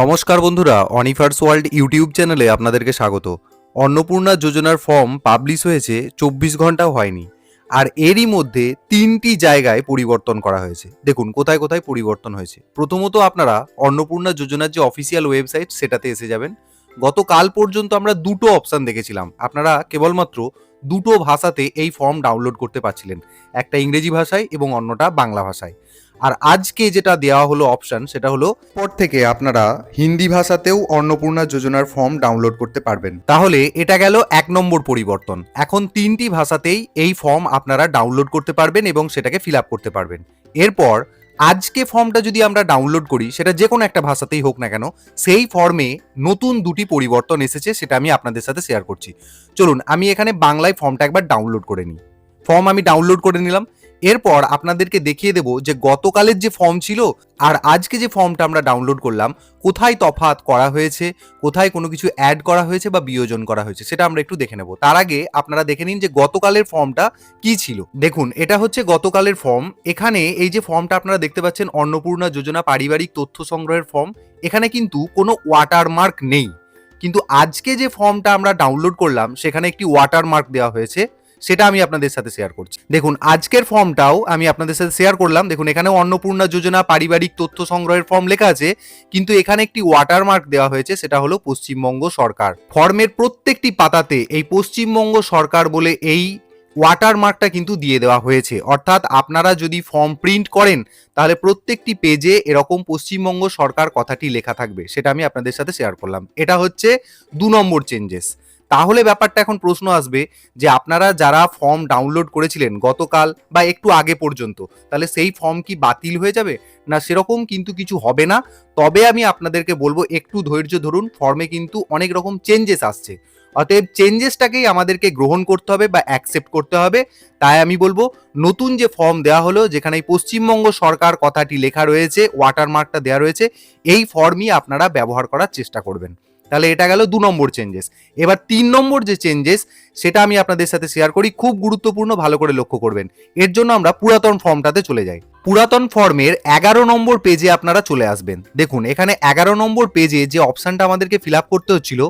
নমস্কার বন্ধুরা, অনিফার্স world YouTube চ্যানেলে আপনাদেরকে স্বাগত। অন্নপূর্ণা যোজনার ফর্ম পাবলিশ হয়েছে 24 ঘন্টাও হয়নি, আর এরই মধ্যে 3টি জায়গায় পরিবর্তন করা হয়েছে। দেখুন কোথায় কোথায় পরিবর্তন হয়েছে। প্রথমত আপনারা অন্নপূর্ণা যোজনার যে অফিসিয়াল ওয়েবসাইট সেটাতে এসে যাবেন। গতকাল পর্যন্ত আমরা দুটো অপশান দেখেছিলাম, আপনারা কেবলমাত্র দুটো ভাষাতে এই ফর্ম ডাউনলোড করতে পারছিলেন, একটা ইংরেজি ভাষায় এবং অন্যটা বাংলা ভাষায়। আর আজকে যেটা দেওয়া হলো অপশন, সেটা হলো পর থেকে আপনারা হিন্দি ভাষাতেও অন্নপূর্ণা যোজনার ফর্ম ডাউনলোড করতে পারবেন। তাহলে এটা গেল 1 নম্বর পরিবর্তন। এখন 3টি ভাষাতেই এই ফর্ম আপনারা ডাউনলোড করতে পারবেন এবং সেটাকে ফিল আপ করতে পারবেন। এরপর আজকে ফর্মটা যদি আমরা ডাউনলোড করি, সেটা যে কোনো একটা ভাষাতেই হোক না কেন, সেই ফর্মে নতুন দুটি পরিবর্তন এসেছে, সেটা আমি আপনাদের সাথে শেয়ার করছি। চলুন আমি এখানে বাংলায় ফর্মটা একবার ডাউনলোড করে নিই। ফর্ম আমি ডাউনলোড করে নিলাম। এরপর আপনাদেরকে দেখিয়ে দেব যে গতকালের যে ফর্ম ছিল আর আজকে যে ফর্মটা আমরা ডাউনলোড করলাম, কোথায় তফাৎ করা হয়েছে, কোথায় কোনো কিছু অ্যাড করা হয়েছে বা বিয়োজন করা হয়েছে, সেটা আমরা একটু দেখে নেব। তার আগে আপনারা দেখে নিন যে গতকালের ফর্মটা কি ছিল। দেখুন এটা হচ্ছে গতকালের ফর্ম। এখানে এই যে ফর্মটা আপনারা দেখতে পাচ্ছেন, অন্নপূর্ণা যোজনা পারিবারিক তথ্য সংগ্রহের ফর্ম, এখানে কিন্তু কোনো ওয়াটারমার্ক নেই। কিন্তু আজকে যে ফর্মটা আমরা ডাউনলোড করলাম সেখানে একটি ওয়াটারমার্ক দেওয়া হয়েছে, সেটা আমি আপনাদের সাথে শেয়ার করছি। দেখুন আজকের ফর্মটাও আমি আপনাদের সাথে শেয়ার করলাম। দেখুন এখানে অন্নপূর্ণা যোজনা পারিবারিক তথ্য সংগ্রহের ফর্ম লেখা আছে, কিন্তু এখানে একটি ওয়াটারমার্ক দেওয়া হয়েছে, সেটা হলো পশ্চিমবঙ্গ সরকার। ফর্মের প্রত্যেকটি পাতাতে এই পশ্চিমবঙ্গ সরকার বলে এই ওয়াটারমার্কটা কিন্তু দিয়ে দেওয়া হয়েছে। অর্থাৎ আপনারা যদি ফর্ম প্রিন্ট করেন তাহলে প্রত্যেকটি পেজে এরকম পশ্চিমবঙ্গ সরকার কথাটি লেখা থাকবে, সেটা আমি আপনাদের সাথে শেয়ার করলাম। এটা হচ্ছে 2 নম্বর চেঞ্জেস। তাহলে ব্যাপারটা এখন প্রশ্ন আসবে যে আপনারা যারা ফর্ম ডাউনলোড করেছিলেন গতকাল বা একটু আগে পর্যন্ত, তাহলে সেই ফর্ম কি বাতিল হয়ে যাবে? না, সেরকম কিন্তু কিছু হবে না। তবে আমি আপনাদেরকে বলবো একটু ধৈর্য ধরুন, ফর্মে কিন্তু অনেক রকম চেঞ্জেস আসছে। অতএব চেঞ্জেসটাকেই আমাদেরকে গ্রহণ করতে হবে বা অ্যাকসেপ্ট করতে হবে। তাই আমি বলবো নতুন যে ফর্ম দেওয়া হলো, যেখানে পশ্চিমবঙ্গ সরকার কথাটি লেখা রয়েছে, ওয়াটারমার্কটা দেওয়া রয়েছে, এই ফর্মই আপনারা ব্যবহার করার চেষ্টা করবেন। তাহলে এটা গেল 2 নম্বর চেঞ্জেস। এবার 3 নম্বর যে চেঞ্জেস, সেটা আমি আপনাদের সাথে শেয়ার করি, খুব গুরুত্বপূর্ণ, ভালো করে লক্ষ্য করবেন। এর জন্য আমরা পুরাতন ফর্মটাতে চলে যাই। পুরাতন ফর্মের 11 নম্বর পেজে আপনারা চলে আসবেন। দেখুন এখানে 11 নম্বর পেজে যে অপশনটা আমাদেরকে ফিল আপ করতে হচ্ছিল,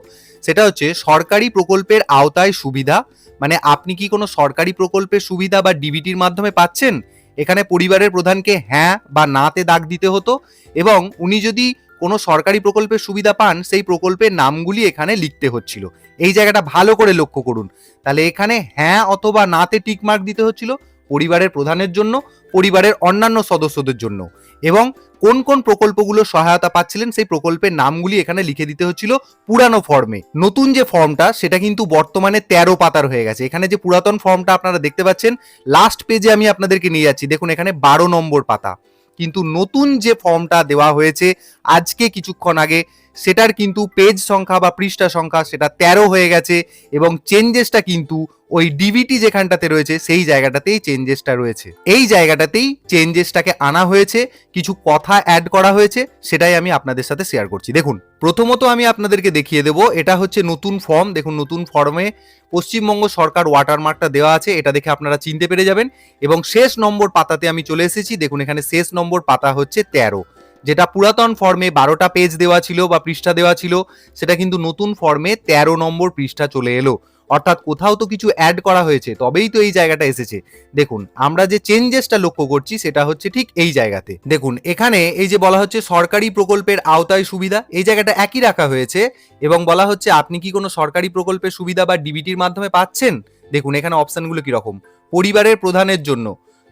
সেটা হচ্ছে সরকারি প্রকল্পের আওতায় সুবিধা। মানে আপনি কি কোনো সরকারি প্রকল্পের সুবিধা বা ডিবিটির মাধ্যমে পাচ্ছেন? এখানে পরিবারের প্রধানকে হ্যাঁ বা নাতে দাগ দিতে হতো, এবং উনি যদি কোনো সরকারি প্রকল্পের সুবিধা পান, সেই প্রকল্পের নামগুলি এখানে লিখতে হচ্ছিল। এই জায়গাটা ভালো করে লক্ষ্য করুন। তাহলে এখানে হ্যাঁ অথবা নাতে টিক মার্ক দিতে হচ্ছিল পরিবারের প্রধানের জন্য, পরিবারের অন্যান্য সদস্যদের জন্য, এবং কোন কোন প্রকল্পগুলো সহায়তা পাচ্ছিলেন সেই প্রকল্পের নামগুলি এখানে লিখে দিতে হচ্ছিল পুরানো ফর্মে। নতুন যে ফর্মটা, সেটা কিন্তু বর্তমানে 13 পাতার হয়ে গেছে। এখানে যে পুরাতন ফর্মটা আপনারা দেখতে পাচ্ছেন, লাস্ট পেজে আমি আপনাদেরকে নিয়ে যাচ্ছি, দেখুন এখানে 12 নম্বর পাতা। কিন্তু নতুন যে ফর্মটা দেওয়া হয়েছে আজকে কিছুক্ষণ আগে, সেটার কিন্তু পেজ সংখ্যা বা পৃষ্ঠা সংখ্যা সেটা 13 হয়ে গেছে, এবং চেঞ্জেসটা কিন্তু ওই ডিবিটি যেখানটাতে রয়েছে সেই জায়গাটাতেই চেঞ্জেসটা রয়েছে। এই জায়গাটাতেই চেঞ্জেসটাকে আনা হয়েছে, কিছু কথা অ্যাড করা হয়েছে, সেটাই আমি আপনাদের সাথে শেয়ার করছি। দেখুন প্রথমত আমি আপনাদেরকে দেখিয়ে দেব, এটা হচ্ছে নতুন ফর্ম। দেখুন নতুন ফর্মে পশ্চিমবঙ্গ সরকার ওয়াটারমার্কটা দেওয়া আছে, এটা দেখে আপনারা চিনতে পেরে যাবেন। এবং শেষ নম্বর পাতাতে আমি চলে এসেছি। দেখুন এখানে শেষ নম্বর পাতা হচ্ছে 13। যেটা পুরাতন ফর্মে 12টা পেজ দেওয়া ছিল বা পৃষ্ঠা দেওয়া ছিল, সেটা কিন্তু নতুন ফর্মে 13 নম্বর পৃষ্ঠা চলে এলো। অর্থাৎ কোথাও তো কিছু অ্যাড করা হয়েছে, তবেই তো এই জায়গাটা এসেছে। দেখুন আমরা যে চেঞ্জেসটা লক্ষ্য করছি সেটা হচ্ছে ঠিক এই জায়গাতে। দেখুন এখানে এই যে বলা হচ্ছে সরকারি প্রকল্পের আওতায় সুবিধা, এই জায়গাটা একই রাখা হয়েছে, এবং বলা হচ্ছে আপনি কি কোনো সরকারি প্রকল্পের সুবিধা বা ডিবিটির মাধ্যমে পাচ্ছেন। দেখুন এখানে অপশনগুলো কিরকম, পরিবারের প্রধানের জন্য।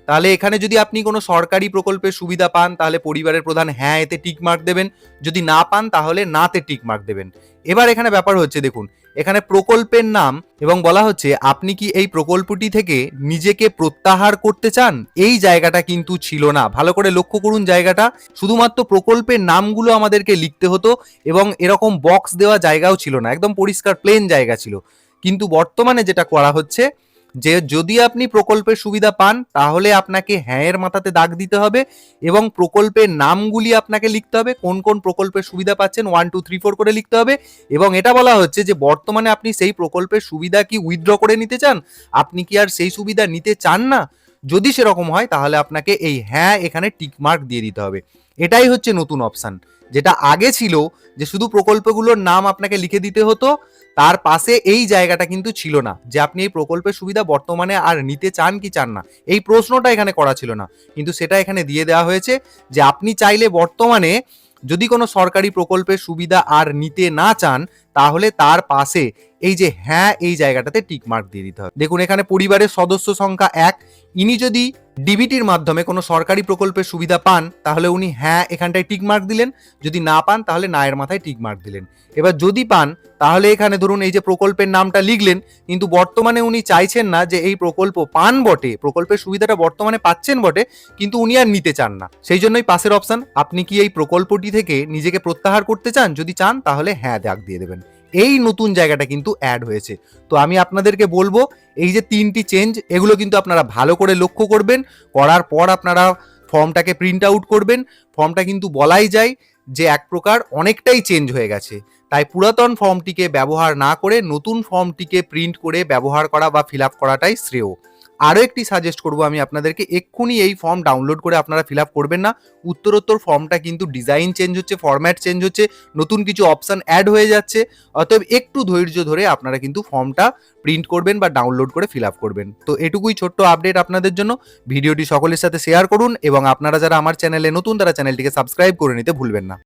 তাহলে এখানে যদি আপনি কোনো সরকারি প্রকল্পের সুবিধা পান, তাহলে পরিবারের প্রধান হ্যাঁ এতে টিক মার্ক দেবেন, যদি না পান তাহলে নাতে টিক মার্ক দেবেন। এবার এখানে ব্যাপার হচ্ছে, দেখুন এখানে প্রকল্পের নাম, এবং বলা হচ্ছে আপনি কি এই প্রকল্পটি থেকে নিজেকে প্রত্যাহার করতে চান। এই জায়গাটা কিন্তু ছিল না, ভালো করে লক্ষ্য করুন জায়গাটা। শুধুমাত্র প্রকল্পের নামগুলো আমাদেরকে লিখতে হতো, এবং এরকম বক্স দেওয়া জায়গাও ছিল না, একদম পরিষ্কার প্লেন জায়গা ছিল। কিন্তু বর্তমানে যেটা করা হচ্ছে, যে যদি আপনি প্রকল্পের সুবিধা পান তাহলে আপনাকে হ্যাঁ এর মাথাতে দাগ দিতে হবে, এবং প্রকল্পের নামগুলি আপনাকে লিখতে হবে, কোন কোন প্রকল্পের সুবিধা পাচ্ছেন 1 2 3 4 করে লিখতে হবে। এবং এটা বলা হচ্ছে যে বর্তমানে আপনি সেই প্রকল্পের সুবিধা কি উইথড্র করে নিতে চান, আপনি কি আর সেই সুবিধা নিতে চান না, যদি সেরকম হয় তাহলে আপনাকে এই হ্যাঁ এখানে টিক মার্ক দিয়ে দিতে হবে। এটাই হচ্ছে নতুন অপশান। যেটা আগে ছিল যে শুধু প্রকল্পগুলোর নাম আপনাকে লিখে দিতে হতো, তার পাশে এই জায়গাটা কিন্তু ছিল না যে আপনি এই প্রকল্পের সুবিধা বর্তমানে আর নিতে চান কি চান না, এই প্রশ্নটা এখানে করা ছিল না। কিন্তু সেটা এখানে দিয়ে দেওয়া হয়েছে যে আপনি চাইলে বর্তমানে যদি কোনো সরকারি প্রকল্পের সুবিধা আর নিতে না চান, তাহলে তার পাশে এই যে হ্যাঁ এই জায়গাটাতে টিক মার্ক দিয়ে দিতে হবে। দেখুন এখানে পরিবারের সদস্য সংখ্যা 1, ইনি যদি ডিবিটির মাধ্যমে কোনো সরকারি প্রকল্পের সুবিধা পান তাহলে উনি হ্যাঁ এখানটায় টিক মার্ক দিলেন, যদি না পান তাহলে না এর মাথায় টিক মার্ক দিলেন। এবার যদি পান তাহলে এখানে ধরুন এই যে প্রকল্পের নামটা লিখলেন, কিন্তু বর্তমানে উনি চাইছেন না যে এই প্রকল্প পান বটে, প্রকল্পের সুবিধাটা বর্তমানে পাচ্ছেন বটে, কিন্তু উনি আর নিতে চান না। সেই জন্যই পাশের অপশন, আপনি কি এই প্রকল্পটি থেকে নিজেকে প্রত্যাহার করতে চান, যদি চান তাহলে হ্যাঁ দাগ দিয়ে দেবেন। এই নতুন জায়গাটা কিন্তু অ্যাড হয়েছে। তো আমি আপনাদেরকে বলবো এই যে 3টি চেঞ্জ, এগুলো কিন্তু আপনারা ভালো করে লক্ষ্য করবেন, করার পর আপনারা ফর্মটাকে প্রিন্ট আউট করবেন। ফর্মটা কিন্তু বলাই যায় যে এক প্রকার অনেকটাই চেঞ্জ হয়ে গেছে, তাই পুরাতন ফর্মটিকে ব্যবহার না করে নতুন ফর্মটিকে প্রিন্ট করে ব্যবহার করা বা ফিল আপ করাটাই শ্রেয়। আরও একটি সাজেস্ট করবো আমি আপনাদেরকে, এক্ষুনি এই ফর্ম ডাউনলোড করে আপনারা ফিল আপ করবেন না। উত্তরোত্তর ফর্মটা কিন্তু ডিজাইন চেঞ্জ হচ্ছে, ফরম্যাট চেঞ্জ হচ্ছে, নতুন কিছু অপশান অ্যাড হয়ে যাচ্ছে। অতএব একটু ধৈর্য ধরে আপনারা কিন্তু ফর্মটা প্রিন্ট করবেন বা ডাউনলোড করে ফিল আপ করবেন। তো এটুকুই ছোট্ট আপডেট আপনাদের জন্য। ভিডিওটি সকলের সাথে শেয়ার করুন এবং আপনারা যারা আমার চ্যানেলে নতুন তারা চ্যানেলটিকে সাবস্ক্রাইব করে নিতে ভুলবেন না।